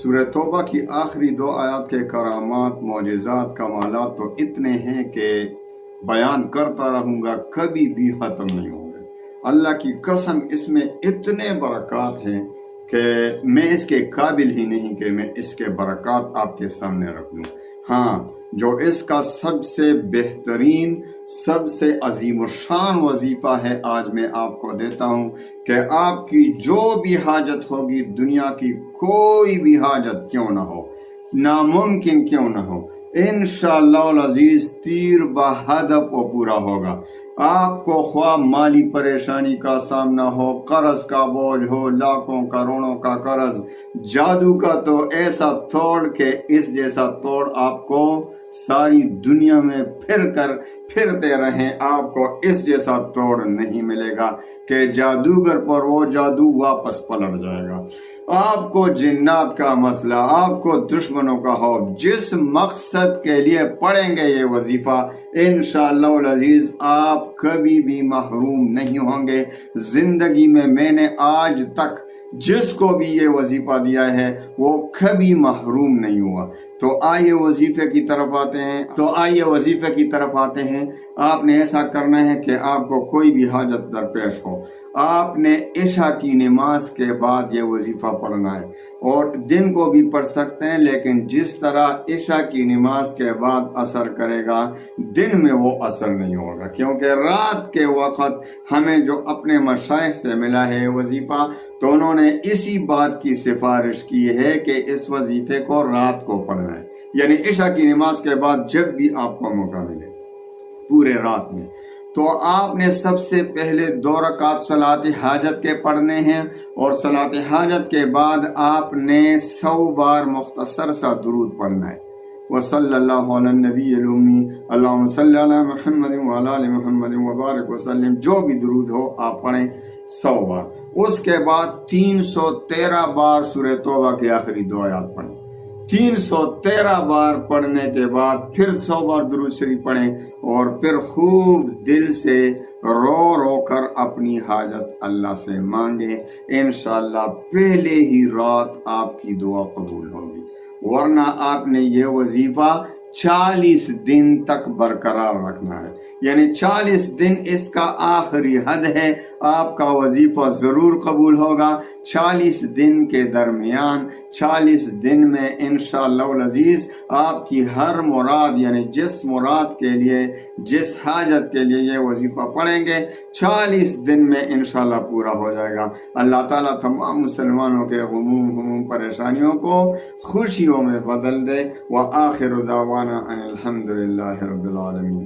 سورہ توبہ کی آخری 2 آیات کے کرامات، معجزات، کمالات تو اتنے ہیں کہ بیان کرتا رہوں گا، کبھی بھی ختم نہیں ہوں گے۔ اللہ کی قسم اس میں اتنے برکات ہیں کہ میں اس کے قابل ہی نہیں کہ میں اس کے برکات آپ کے سامنے رکھ دوں۔ ہاں، جو اس کا سب سے بہترین، سب سے عظیم الشان وظیفہ ہے، آج میں آپ کو دیتا ہوں کہ آپ کی جو بھی حاجت ہوگی، دنیا کی کوئی بھی حاجت کیوں نہ ہو، ناممکن کیوں نہ ہو، انشاءاللہ العزیز تیر بہدف وہ پورا ہوگا۔ آپ کو خواہ مالی پریشانی کا سامنا ہو، قرض کا بوجھ ہو، لاکھوں کروڑوں کا قرض، جادو کا تو ایسا توڑ کہ اس جیسا توڑ آپ کو ساری دنیا میں پھرتے رہیں، آپ کو اس جیسا توڑ نہیں ملے گا کہ جادوگر پر وہ جادو واپس پلٹ جائے گا۔ آپ کو جنات کا مسئلہ، آپ کو دشمنوں کا خوف، جس مقصد کے لیے پڑھیں گے یہ وظیفہ، انشاءاللہ العزیز آپ کبھی بھی محروم نہیں ہوں گے۔ زندگی میں میں نے آج تک جس کو بھی یہ وظیفہ دیا ہے وہ کبھی محروم نہیں ہوا۔ تو آئیے وظیفے کی طرف آتے ہیں۔ آپ نے ایسا کرنا ہے کہ آپ کو کوئی بھی حاجت درپیش ہو، آپ نے عشاء کی نماز کے بعد یہ وظیفہ پڑھنا ہے، اور دن کو بھی پڑھ سکتے ہیں، لیکن جس طرح عشاء کی نماز کے بعد اثر کرے گا، دن میں وہ اثر نہیں ہوگا، کیونکہ رات کے وقت ہمیں جو اپنے مشائخ سے ملا ہے وظیفہ، تو انہوں نے اسی بات کی سفارش کی ہے کہ اس وظیفے کو رات کو پڑھنا ہے، یعنی عشاء کی نماز کے بعد جب بھی آپ کو موقع ملے پورے رات میں۔ تو آپ نے سب سے پہلے 2 رکعت صلاۃ حاجت کے پڑھنے ہیں، اور صلاۃ حاجت کے بعد آپ نے 100 بار مختصر سا درود پڑھنا ہے۔ وصلی اللہ علی النبی الامی، اللہم صلی علی محمد وعلی آل محمد وبارک وسلم، جو بھی درود ہو آپ پڑھیں 100 بار۔ اس کے بعد 313 بار سورہ توبہ کی آخری 2 آیات پڑھیں۔ 313 بار پڑھنے کے بعد پھر 100 بار درود شریف پڑھیں، اور پھر خوب دل سے رو کر اپنی حاجت اللہ سے مانگیں، انشاءاللہ پہلے ہی رات آپ کی دعا قبول ہوگی۔ ورنہ آپ نے یہ وظیفہ 40 دن تک برقرار رکھنا ہے، یعنی 40 دن اس کا آخری حد ہے، آپ کا وظیفہ ضرور قبول ہوگا۔ 40 دن کے درمیان، 40 دن میں انشاءاللہ العزیز آپ کی ہر مراد، یعنی جس مراد کے لیے، جس حاجت کے لیے یہ وظیفہ پڑھیں گے، 40 دن میں انشاءاللہ پورا ہو جائے گا۔ اللہ تعالیٰ تمام مسلمانوں کے غموم پریشانیوں کو خوشیوں میں بدل دے۔ وآخر دعوانا ان الحمدللہ رب العالمین۔